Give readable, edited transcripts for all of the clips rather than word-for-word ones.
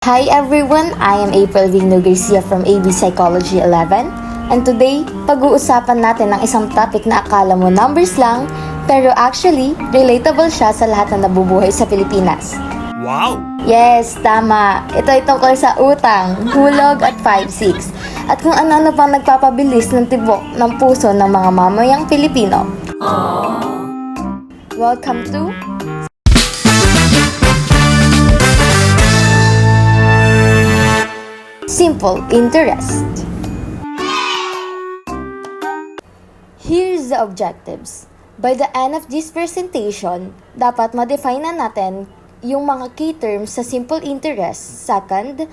Hi everyone, I am April GARCIA from AB Psychology 11 and today, pag-uusapan natin ang isang topic na akala mo numbers lang pero actually, relatable siya sa lahat na nabubuhay sa Pilipinas. Wow! Yes, tama. Ito ay tungkol sa utang, hulog at 5-6 at kung ano-ano pang nagpapabilis ng tibok ng puso ng mga mamayang Pilipino. Welcome to Simple Interest. Here's the objectives. By the end of this presentation, dapat ma-define na natin yung mga key terms sa simple interest. Second,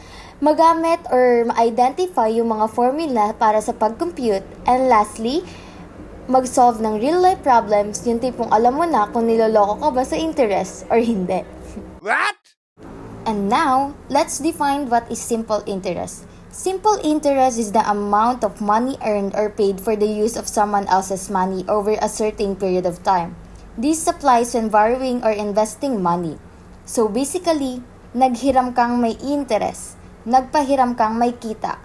magamit or ma-identify yung mga formula para sa pag-compute. And lastly, mag-solve ng real-life problems, yung tipong alam mo na kung niloloko ka ba sa interest or hindi. What? And now, let's define what is simple interest. Simple interest is the amount of money earned or paid for the use of someone else's money over a certain period of time. This applies when borrowing or investing money. So basically, naghiram kang may interest, nagpahiram kang may kita.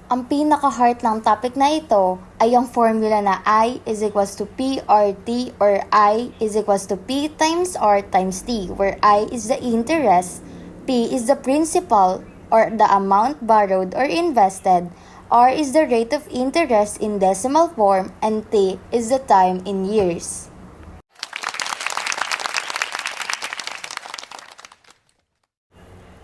Ang pinaka-heart ng topic na ito ay yung formula na I is equals to P or T or I is equals to P times R times T, where I is the interest, P is the principal or the amount borrowed or invested, R is the rate of interest in decimal form, and T is the time in years.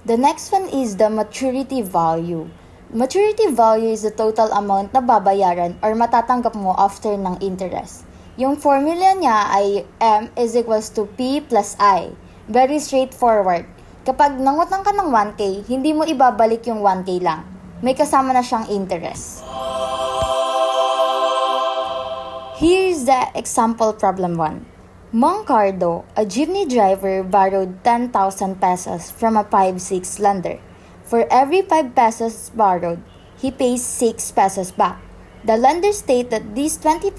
The next one is the maturity value. Maturity value is the total amount na babayaran or matatanggap mo after ng interest. Yung formula niya ay M is equals to P plus I. Very straightforward. Kapag nangutang ka ng 1K, hindi mo ibabalik yung 1K lang. May kasama na siyang interest. Here's the example problem 1. Mang Cardo, a jeepney driver, borrowed 10,000 pesos from a 5-6 lender. For every 5 pesos borrowed, he pays 6 pesos back. The lender states that this 20%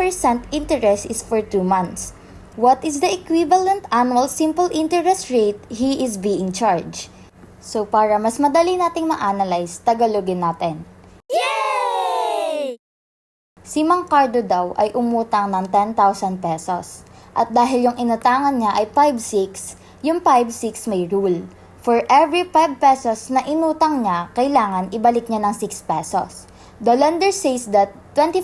interest is for 2 months. What is the equivalent annual simple interest rate he is being charged? So para mas madali nating ma-analyze, Tagalogin natin. Yay! Si Mang Cardo daw ay umutang ng 10,000 pesos. At dahil yung inutangan niya ay 5-6, yung 5-6 may rule. For every 5 pesos na inutang niya, kailangan ibalik niya ng 6 pesos. The lender says that 20%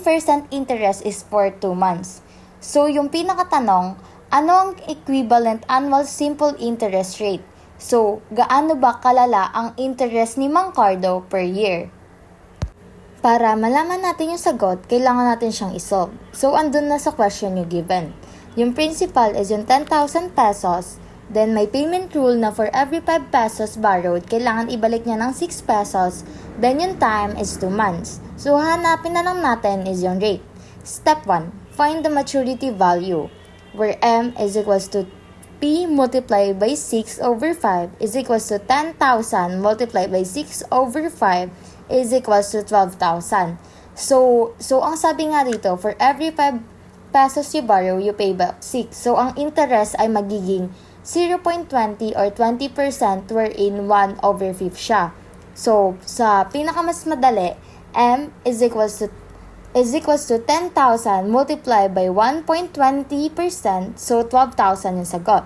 interest is for 2 months. So, yung pinakatanong, ano ang equivalent annual simple interest rate? So, gaano ba kalala ang interest ni Mang Cardo per year? Para malaman natin yung sagot, kailangan natin siyang isolve. So, andun na sa question yung given. Yung principal is yung 10,000 pesos. Then, may payment rule na for every 5 pesos borrowed, kailangan ibalik niya ng 6 pesos. Then, yung time is 2 months. So, hanapin na lang natin is yung rate. Step 1. Find the maturity value, where M is equals to P multiplied by 6 over 5 is equals to 10,000 multiplied by 6 over 5 is equals to 12,000. So, ang sabi nga dito, for every 5 pesos you borrow, you pay back 6. So, ang interest ay magiging 0.20 or 20% wherein 1 over 5 siya. So, sa pinakamas madali, M is equals to 10,000 multiplied by 1.20%, so 12,000 yung sagot.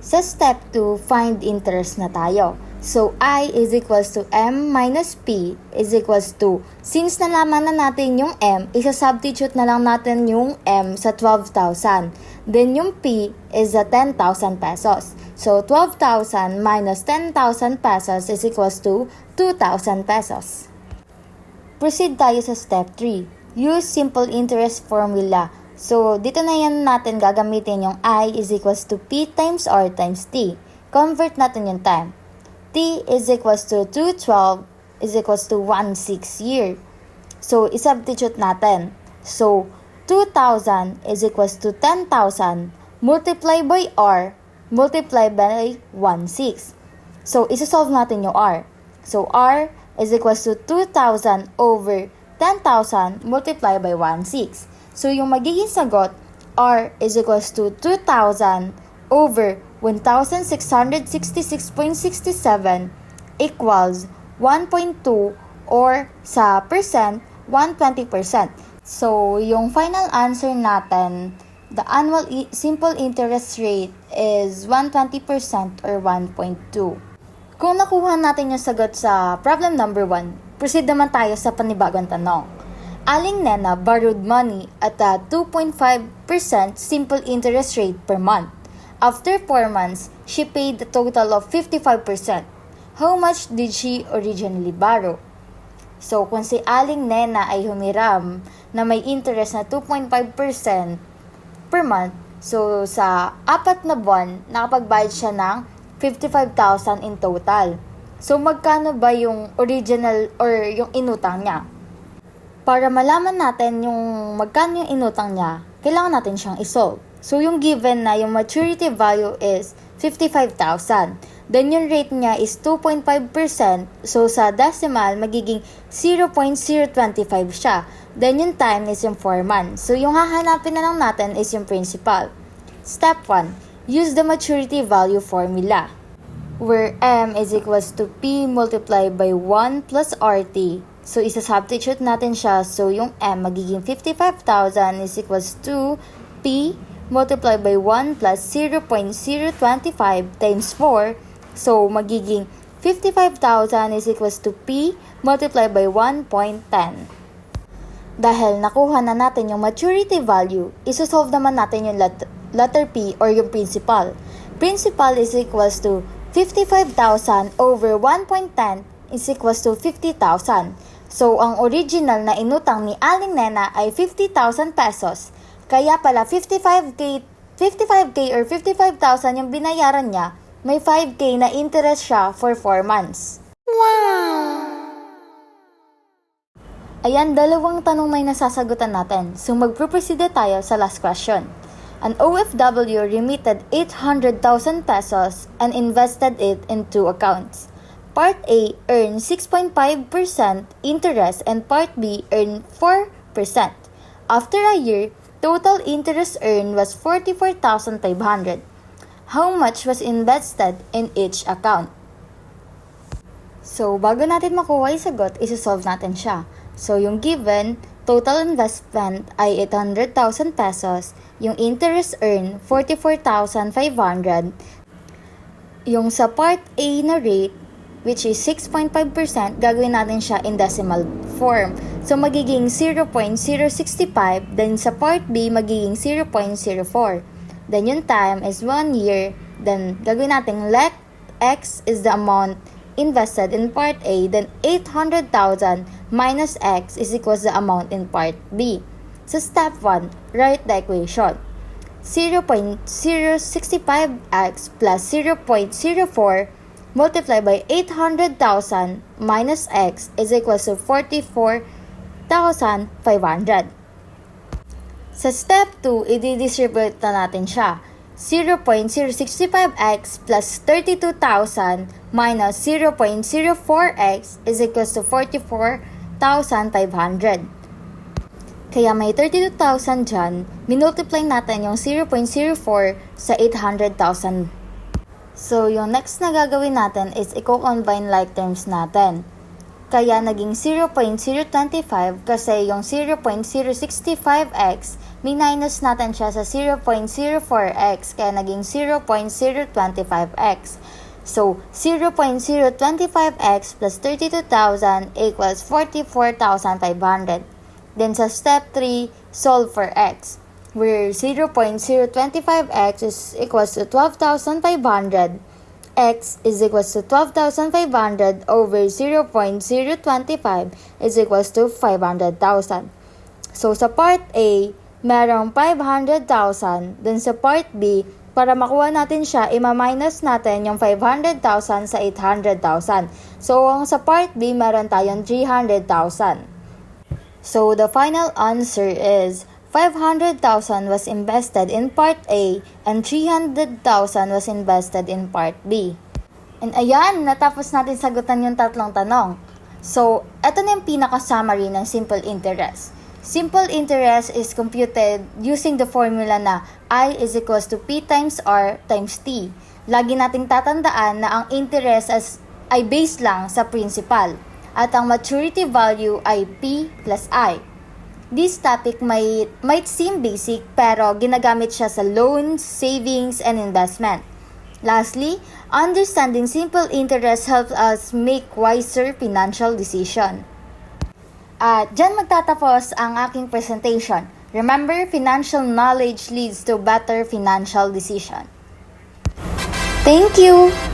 Sa step 2, find interest na tayo. So, I is equals to M minus P is equals to, since nalaman na natin yung M, isa-substitute na lang natin yung M sa 12,000. Then, yung P is the 10,000 pesos. So, 12,000 minus 10,000 pesos is equals to 2,000 pesos. Proceed tayo sa step 3. Use simple interest formula. So, dito na yan natin gagamitin yung I is equals to P times R times T. Convert natin yung time. T is equals to 212 is equals to 16 year. So, isubstitute natin. So, 2,000 is equals to 10,000 multiplied by R multiplied by 16. So, isa-solve natin yung R. So, R is equals to 2,000 over 10,000 multiplied by 16. So, yung magiging sagot, R is equals to 2,000 over 1,666.67 equals 1.2 or sa percent, 120%. So, yung final answer natin, the annual simple interest rate is 120% or 1.2. Kung nakuha natin yung sagot sa problem number 1, proceed naman tayo sa panibagong tanong. Aling Nena borrowed money at a 2.5% simple interest rate per month. After 4 months, she paid a total of 55%. How much did she originally borrow? So, kung si Aling Nena ay humiram na may interest na 2.5% per month, so sa 4 na buwan, nakapagbayad siya ng 55,000 in total. So, magkano ba yung original or yung inutang niya? Para malaman natin yung magkano yung inutang niya, kailangan natin siyang isolve. So, yung given na yung maturity value is 55,000. Then, yung rate niya is 2.5%. So, sa decimal, magiging 0.025 siya. Then, yung time is yung 4 months. So, yung hahanapin na lang natin is yung principal. Step 1. Use the maturity value formula, where M is equals to P multiplied by 1 plus RT. So, isa-substitute natin siya. So, yung M magiging 55,000 is equals to P multiplied by 1 plus 0.025 times 4. So, magiging 55,000 is equals to P multiplied by 1.10. Dahil nakuha na natin yung maturity value, isosolve naman natin yung letter P or yung principal. Principal is equals to 55,000 over 1.10 is equals to 50,000. So, ang original na inutang ni Aling Nena ay 50,000 pesos. Kaya pala 55K or 55,000 yung binayaran niya, may 5K na interest siya for 4 months. Wow! Ayan, dalawang tanong na yung nasasagutan natin. So, magproproceed tayo sa last question. An OFW remitted 800,000 pesos and invested it in 2 accounts. Part A earned 6.5% interest and Part B earned 4%. After a year, total interest earned was 44,500. How much was invested in each account? So, bago natin makuha yung sagot, isi-solve natin siya. So, yung given, total investment ay 800,000 pesos. Yung interest earned, 44,500. Yung sa part A na rate, which is 6.5%, gagawin natin siya in decimal form. So, magiging 0.065. Then, sa part B, magiging 0.04. Then, yung time is 1 year. Then, gagawin natin let X is the amount invested in part A. Then, 800,000 minus X is equals the amount in part B. So, step 1, write the equation. 0.065X plus 0.04 multiplied by 800,000 minus X is equals to 44,500. Sa step 2, i-distribute na natin siya. 0.065x plus 32,000 minus 0.04x is equals to 44,500. Kaya may 32,000 dyan, minultiply natin yung 0.04 sa 800,000. So, yung next na gagawin natin is i-combine like terms natin. Kaya naging 0.025 kasi yung 0.065x, minus natin siya sa 0.04x kaya naging 0.025x. So, 0.025x plus 32,000 equals 44,500. Then sa step 3, solve for x, where 0.025x is equals to 12,500. X is equals to 12,500 over 0.025 is equals to 500,000. So, sa part A, merong 500,000. Then sa part B, para makuha natin siya, ima-minus natin yung 500,000 sa 800,000. So, ang sa part B, meron tayong 300,000. So, the final answer is 500,000 was invested in part A and 300,000 was invested in part B. And ayan, natapos natin sagutan yung tatlong tanong. So, eto na yung pinaka-summary ng simple interest. Simple interest is computed using the formula na I is equals to P times R times T. Lagi nating tatandaan na ang interest ay based lang sa principal at ang maturity value ay P plus I. This topic might seem basic pero ginagamit siya sa loans, savings, and investment. Lastly, understanding simple interest helps us make wiser financial decision. At dyan magtatapos ang aking presentation. Remember, financial knowledge leads to better financial decision. Thank you!